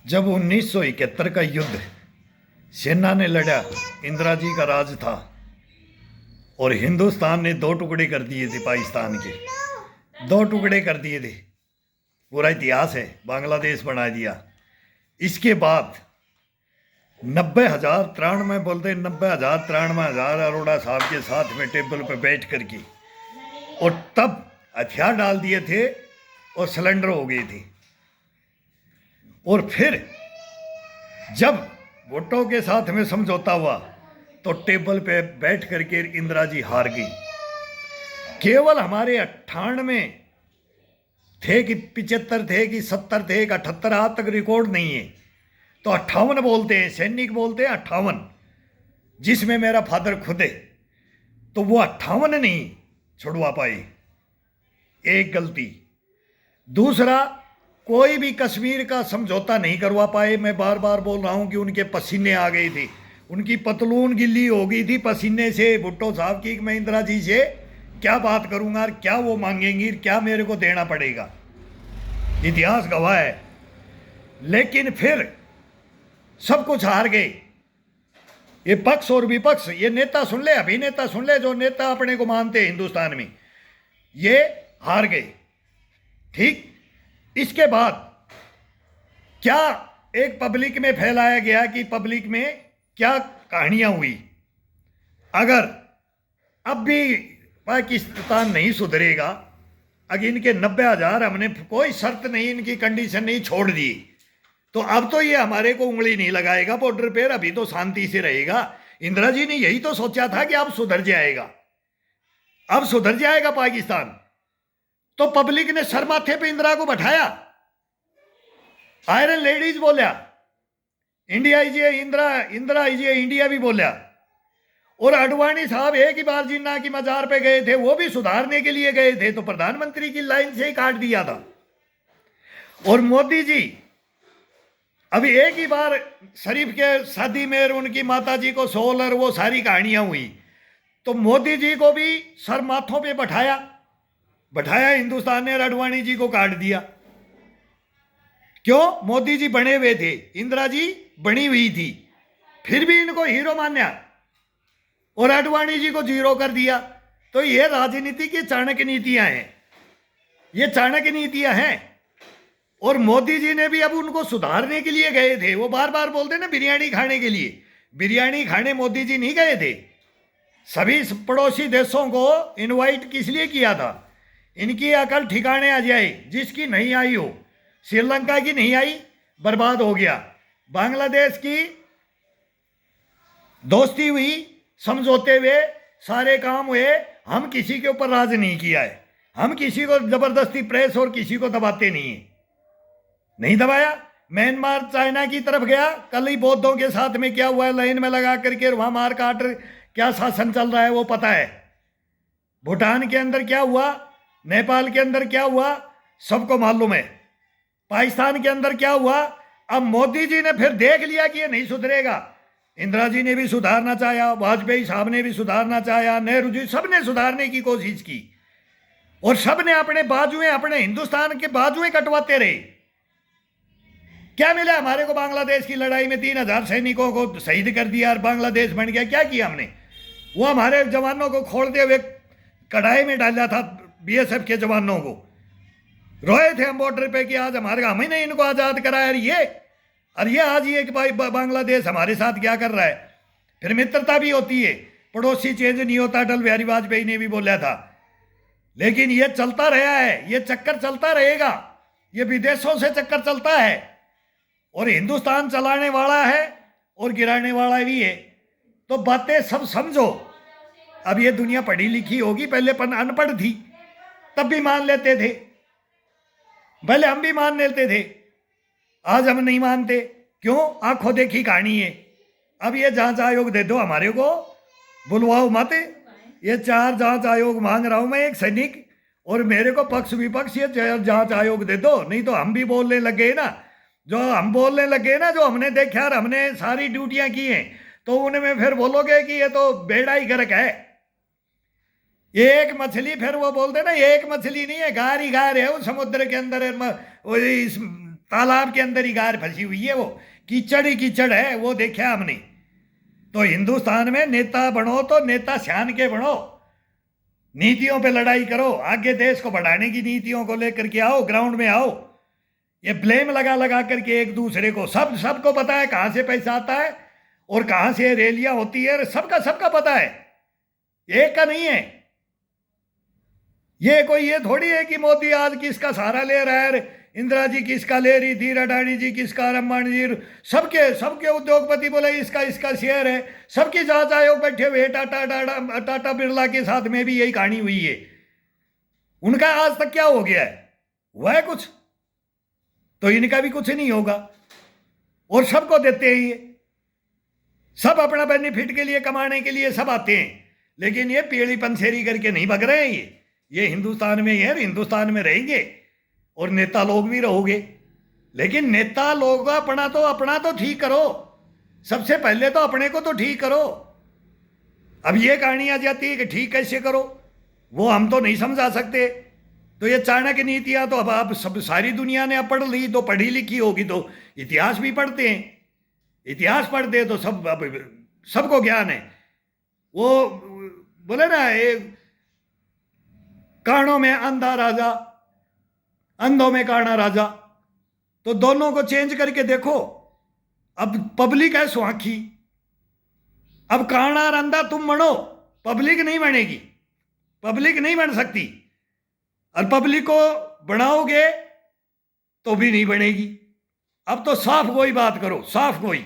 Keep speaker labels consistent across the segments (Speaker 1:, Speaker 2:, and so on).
Speaker 1: जब 1971 का युद्ध सेना ने लड़ा, इंदिरा जी का राज था और हिंदुस्तान ने दो टुकड़े कर दिए थे, पाकिस्तान के दो टुकड़े कर दिए थे। पूरा इतिहास है, बांग्लादेश बना दिया। इसके बाद 90,000 93 बोलते 90,000 93,000 अरोड़ा साहब के साथ में टेबल पर बैठ करके और तब हथियार डाल दिए थे और सिलेंडर हो गए थे। और फिर जब भुट्टो के साथ में समझौता हुआ तो टेबल पे बैठ करके इंदिरा जी हार गई। केवल हमारे 98 थे कि 75 थे कि 70 थे कि 78, आज तक रिकॉर्ड नहीं है। तो 58 बोलते हैं, सैनिक बोलते हैं 58, जिसमें मेरा फादर खुद है। तो वो 58 नहीं छुड़वा पाए, एक गलती। दूसरा, कोई भी कश्मीर का समझौता नहीं करवा पाए। मैं बार बार बोल रहा हूं कि उनके पसीने आ गए थे, उनकी पतलून गिल्ली हो गई थी पसीने से भुट्टो साहब की। मैं इंदिरा जी से क्या बात करूंगा और क्या वो मांगेंगी, क्या मेरे को देना पड़ेगा, इतिहास गवाह है। लेकिन फिर सब कुछ हार गए। ये पक्ष और विपक्ष, ये नेता सुन ले, अभिनेता सुन ले, जो नेता अपने को मानते हैं हिंदुस्तान में, ये हार गए। ठीक, इसके बाद क्या एक पब्लिक में फैलाया गया कि पब्लिक में क्या कहानियां हुई। अगर अब भी पाकिस्तान नहीं सुधरेगा, अगर इनके 90,000 हमने कोई शर्त नहीं, इनकी कंडीशन नहीं छोड़ दी, तो अब तो ये हमारे को उंगली नहीं लगाएगा बॉर्डर पर, अभी तो शांति से रहेगा। इंदिरा जी ने यही तो सोचा था कि अब सुधर जाएगा, अब सुधर जाएगा पाकिस्तान। तो पब्लिक ने सर माथे पे इंदिरा को बैठाया, आयरन लेडीज बोलिया, India is Indira, Indira is India भी बोलिया। और अडवाणी साहब एक ही बार जिन्ना की मजार पे गए थे, वो भी सुधारने के लिए गए थे, तो प्रधानमंत्री की लाइन से ही काट दिया था। और मोदी जी अभी एक ही बार शरीफ के शादी में उनकी माता जी को सोल और वो सारी कहानियां हुई, तो मोदी जी को भी सर माथों पे बैठाया हिंदुस्तान ने, अडवाणी जी को काट दिया। क्यों? मोदी जी बने हुए थे, इंदिरा जी बनी हुई थी, फिर भी इनको हीरो माना और अडवाणी जी को जीरो कर दिया। तो ये राजनीति की चाणक्य नीतियां हैं, ये चाणक्य नीतियां हैं। और मोदी जी ने भी अब उनको सुधारने के लिए गए थे। वो बार बार बोलते ना बिरयानी खाने के लिए, बिरयानी खाने मोदी जी नहीं गए थे। सभी पड़ोसी देशों को इनवाइट किस लिए किया था? इनकी अकल ठिकाने आ जाए, जिसकी नहीं आई हो। श्रीलंका की नहीं आई, बर्बाद हो गया। बांग्लादेश की दोस्ती हुई, समझौते हुए, सारे काम हुए, हम किसी के ऊपर राज नहीं किया है, हम किसी को जबरदस्ती प्रेस और किसी को दबाते नहीं है, नहीं दबाया। म्यांमार चाइना की तरफ गया, कल ही बौद्धों के साथ में क्या हुआ है, लाइन में लगा करके वहां मार काट, क्या शासन चल रहा है वो पता है। भूटान के अंदर क्या हुआ, नेपाल के अंदर क्या हुआ, सबको मालूम है। पाकिस्तान के अंदर क्या हुआ। अब मोदी जी ने फिर देख लिया कि ये नहीं सुधरेगा। इंदिरा जी ने भी सुधारना चाहा, वाजपेयी साहब ने भी सुधारना चाहा, नेहरू जी, सबने सुधारने की कोशिश की और सबने अपने बाजुएं, अपने हिंदुस्तान के बाजुएं कटवाते रहे। क्या मिला हमारे को? बांग्लादेश की लड़ाई में 3,000 सैनिकों को शहीद कर दिया और बांग्लादेश बन गया। क्या किया हमने? वो हमारे जवानों को खोलते हुए कढ़ाई में डाला था, बीएसएफ के जवानों को। रोए थे हम बॉर्डर पे कि आज हमें नहीं इनको आज़ाद कराया। और ये आज ये कि भाई बांग्लादेश हमारे साथ क्या कर रहा है। फिर मित्रता भी होती है, पड़ोसी चेंज नहीं होता, अटल बिहारी वाजपेयी ने भी बोला था। लेकिन ये चलता रहा है, ये चक्कर चलता रहेगा, ये विदेशों से चक्कर चलता है और हिंदुस्तान चलाने वाला है और गिराने वाला भी है। तो बातें सब समझो। अब ये दुनिया पढ़ी लिखी होगी, पहले अनपढ़ थी, तब भी मान लेते थे, पहले हम भी मान लेते थे, आज हम नहीं मानते। क्यों? आंखों देखी कहानी है। अब ये जांच आयोग दे दो, हमारे को बुलवाओ मत। ये 4 जांच आयोग मांग रहा हूं मैं, एक सैनिक, और मेरे को पक्ष विपक्ष ये जांच आयोग दे दो। नहीं तो हम भी बोलने लगे ना, जो हम बोलने लगे ना, जो हमने देखा और हमने सारी ड्यूटियां की हैं, तो उनमें फिर बोलोगे कि ये तो बेड़ा ही गर्क है। एक मछली, फिर वो बोलते ना एक मछली नहीं है, गार ही गार है वो समुद्र के अंदर, इस तालाब के अंदर ही गाय फंसी हुई है, वो कीचड़ ही कीचड़ है, वो देखा हमने। तो हिंदुस्तान में नेता बनो तो नेता सियान के बनो, नीतियों पे लड़ाई करो, आगे देश को बढ़ाने की नीतियों को लेकर के आओ, ग्राउंड में आओ। ये ब्लेम लगा लगा करके एक दूसरे को, सबको पता है कहां से पैसा आता है और कहां से रैलियां होती है, सबका पता है, एक का नहीं है। ये कोई ये थोड़ी है कि मोदी आज किसका सहारा ले रहा है, इंदिरा जी किसका ले रही थी, अडानी जी किसका, अंबानी जी, सबके उद्योगपति बोले इसका शेयर है, सबकी जांच आयोग बैठे हुए, टाटा बिरला के साथ में भी यही कहानी हुई है। उनका आज तक क्या हो गया है, हुआ है कुछ? तो इनका भी कुछ नहीं होगा। और सबको देते हैं ये, सब अपना बेनिफिट के लिए, कमाने के लिए सब आते हैं, लेकिन ये पीढ़ी पंसेरी करके नहीं भग रहे हैं। ये हिंदुस्तान में ही है, हिंदुस्तान में रहेंगे और नेता लोग भी रहोगे। लेकिन नेता लोग अपना तो ठीक करो, सबसे पहले तो अपने को तो ठीक करो। अब ये कहानी आ जाती है कि ठीक कैसे करो, वो हम तो नहीं समझा सकते। तो ये चाणक्य नीतियां तो अब सब सारी दुनिया ने अब पढ़ ली, तो पढ़ी लिखी होगी तो इतिहास भी पढ़ते हैं, इतिहास पढ़ते हैं तो सबको ज्ञान है। वो बोले ना, कानों में अंधा राजा, अंधों में काना राजा, तो दोनों को चेंज करके देखो। अब पब्लिक है स्वाखी, अब काना और अंधा तुम बनो, पब्लिक नहीं बनेगी, पब्लिक नहीं बन सकती। और पब्लिक को बनाओगे तो भी नहीं बनेगी। अब तो साफ गोई बात करो, साफ गोई,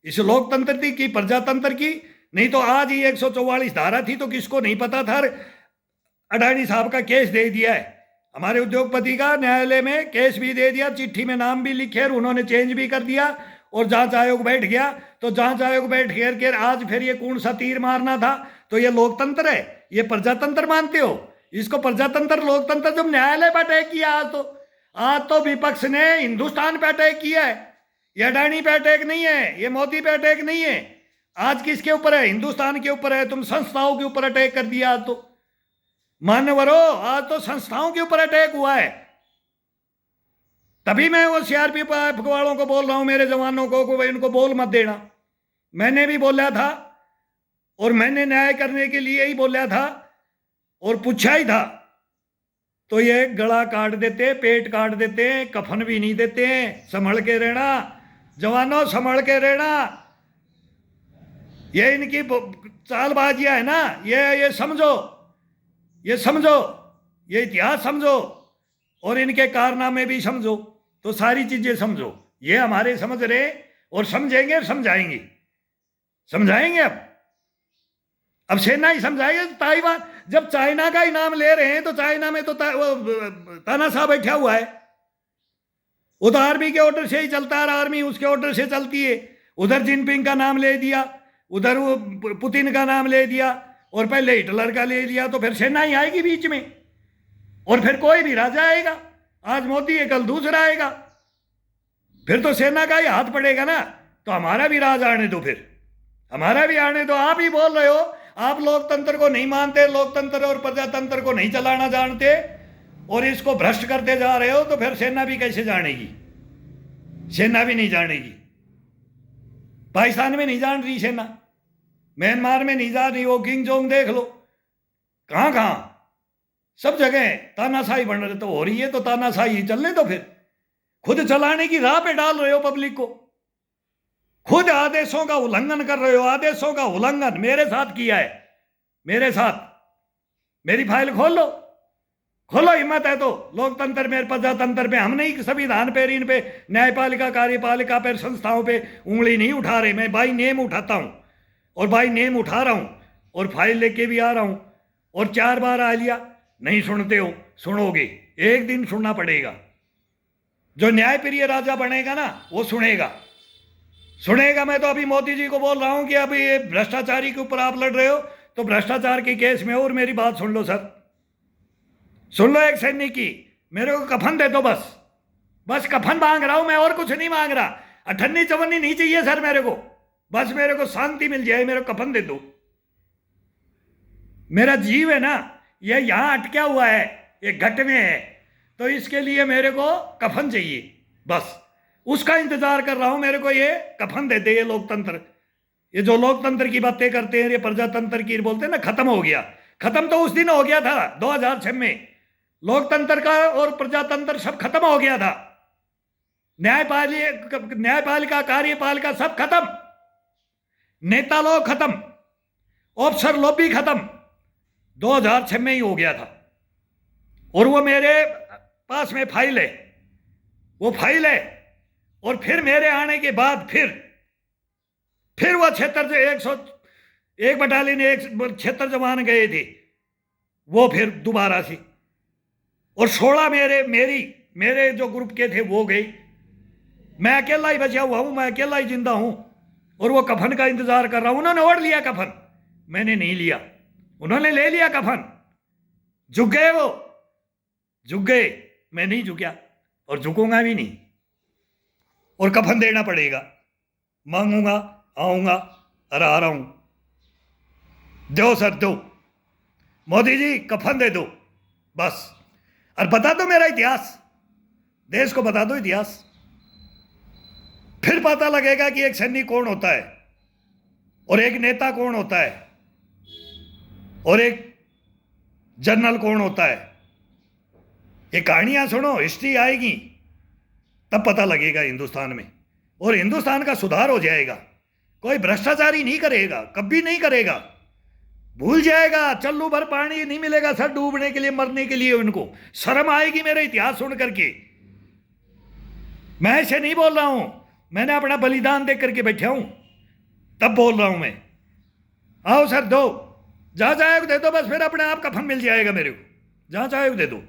Speaker 1: इस लोकतंत्र की, प्रजातंत्र की। नहीं तो आज ही 144 धारा थी तो किसको नहीं पता था। अडानी साहब का केस दे दिया है, हमारे उद्योगपति का न्यायालय में केस भी दे दिया, चिट्ठी में नाम भी लिखे और उन्होंने चेंज भी कर दिया, और जांच आयोग बैठ गया। तो जांच आयोग बैठ कर आज फिर ये कौन सा तीर मारना था? तो ये लोकतंत्र है, ये प्रजातंत्र मानते हो? इसको प्रजातंत्र लोकतंत्र, जब न्यायालय पे अटैक किया आज तो विपक्ष ने हिंदुस्तान पे अटैक किया है। ये अडानी पे अटैक नहीं है, ये मोदी पे अटैक नहीं है। आज किसके ऊपर है? हिंदुस्तान के ऊपर है। तुम संस्थाओं के ऊपर अटैक कर दिया आज तो, मान्यवरों, आज तो संस्थाओं के ऊपर अटैक हुआ है। तभी मैं वो सीआरपीएफ वालों को बोल रहा हूं, मेरे जवानों को इनको बोल मत देना। मैंने भी बोला था और मैंने न्याय करने के लिए ही बोला था और पूछा ही था, तो ये गला काट देते, पेट काट देते, कफन भी नहीं देते। संभल के रहना जवानों, संभल के रहना। ये इनकी चालबाजियां है ना, ये समझो, ये समझो, ये इतिहास समझो और इनके कारनामे भी समझो, तो सारी चीजें समझो। ये हमारे समझ रहे और समझेंगे, समझाएंगे, समझाएंगे। अब सेना ही समझाएगी। ताइवान, जब चाइना का ही नाम ले रहे हैं तो चाइना में तो तानाशाह बैठा हुआ है, वो तो आर्मी के ऑर्डर से ही चलता है, आर्मी उसके ऑर्डर से चलती है। उधर जिनपिंग का नाम ले दिया, उधर वो पुतिन का नाम ले दिया और पहले हिटलर का ले लिया, तो फिर सेना ही आएगी बीच में और फिर कोई भी राजा आएगा। आज मोदी है, कल दूसरा आएगा, फिर तो सेना का ही हाथ पड़ेगा ना। तो हमारा भी राज आने दो, फिर हमारा भी आने दो। आप ही बोल रहे हो आप लोकतंत्र को नहीं मानते, लोकतंत्र और प्रजातंत्र को नहीं चलाना जानते और इसको भ्रष्ट करते जा रहे हो, तो फिर सेना भी कैसे जानेगी? सेना भी नहीं जानेगी। पाकिस्तान में नहीं जान रही सेना, म्यांमार में नहीं जा रही, वो किंग जोंग देख लो, कहां कहां सब जगह तानाशाही बन रहे। तो हो रही है तो तानाशाही चलने दो, फिर खुद चलाने की राह पे डाल रहे हो पब्लिक को, खुद आदेशों का उल्लंघन कर रहे हो। आदेशों का उल्लंघन मेरे साथ किया है, मेरे साथ। मेरी फाइल खोल लो, खोलो, हिम्मत है तो। लोकतंत्र में, प्रजातंत्र में हम नहीं संविधान पे, इन पे, न्यायपालिका, कार्यपालिका पे, संस्थाओं पे उंगली नहीं उठा रहे। मैं बाई नेम उठाता हूं और बाई नेम उठा रहा हूं और फाइल लेके भी आ रहा हूं। और 4 बार आ लिया, नहीं सुनते हो, सुनोगे, एक दिन सुनना पड़ेगा। जो न्यायप्रिय राजा बनेगा ना वो सुनेगा, सुनेगा। मैं तो अभी मोदी जी को बोल रहा हूं कि अभी ये भ्रष्टाचारी के ऊपर आप लड़ रहे हो, तो भ्रष्टाचार के केस में और मेरी बात सुन लो सर, सुन लो। एक सैनिक की, मेरे को कफन दे दो, बस कफन मांग रहा हूं मैं, और कुछ नहीं मांग रहा। अठन्नी चवन्नी नहीं चाहिए सर मेरे को, बस मेरे को शांति मिल जाए, मेरे को कफन दे दो। मेरा जीव है ना, ये यहां अटका हुआ है, ये घट में है, तो इसके लिए मेरे को कफन चाहिए, बस उसका इंतजार कर रहा हूं। मेरे को ये कफन देते, ये लोकतंत्र, ये जो लोकतंत्र की बातें करते हैं, ये प्रजातंत्र की बोलते हैं ना, खत्म हो गया। खत्म तो उस दिन हो गया था 2006 में। लोकतंत्र का और प्रजातंत्र सब खत्म हो गया था। न्यायपालिका, कार्यपालिका सब खत्म, नेता लोग खत्म, ऑफिसर लॉबी खत्म, 2006 में ही हो गया था। और वो मेरे पास में फाइल है, वो फाइल है। और फिर मेरे आने के बाद फिर वो 101 बटालियन 76 जवान गए थे, वो फिर दोबारा से। और 16 मेरे जो ग्रुप के थे वो गए। मैं अकेला ही बचा हुआ हूं, मैं अकेला ही जिंदा हूं। और वो कफन का इंतजार कर रहा हूं। उन्होंने ओढ़ लिया कफन, मैंने नहीं लिया। उन्होंने ले लिया कफन, झुक गए, वो झुक गए, मैं नहीं झुका और झुकूंगा भी नहीं। और कफन देना पड़ेगा, मांगूंगा, आऊंगा और आ रहा हूं। दो सर दो, मोदी जी कफन दे दो बस। और बता दो मेरा इतिहास, देश को बता दो इतिहास। फिर पता लगेगा कि एक सैनिक कौन होता है और एक नेता कौन होता है और एक जनरल कौन होता है। ये कहानियां सुनो, हिस्ट्री आएगी, तब पता लगेगा हिंदुस्तान में। और हिंदुस्तान का सुधार हो जाएगा। कोई भ्रष्टाचारी नहीं करेगा, कभी नहीं करेगा। भूल जाएगा, चल्लू भर पानी नहीं मिलेगा सर डूबने के लिए, मरने के लिए। उनको शर्म आएगी मेरा इतिहास सुन करके। मैं ऐसे नहीं बोल रहा हूं, मैंने अपना बलिदान देख करके बैठा हूं, तब बोल रहा हूं मैं। आओ सर दो, जहां चाहे दे दो बस, फिर अपने आप कफन मिल जाएगा मेरे को, जहां चाहे दे दो।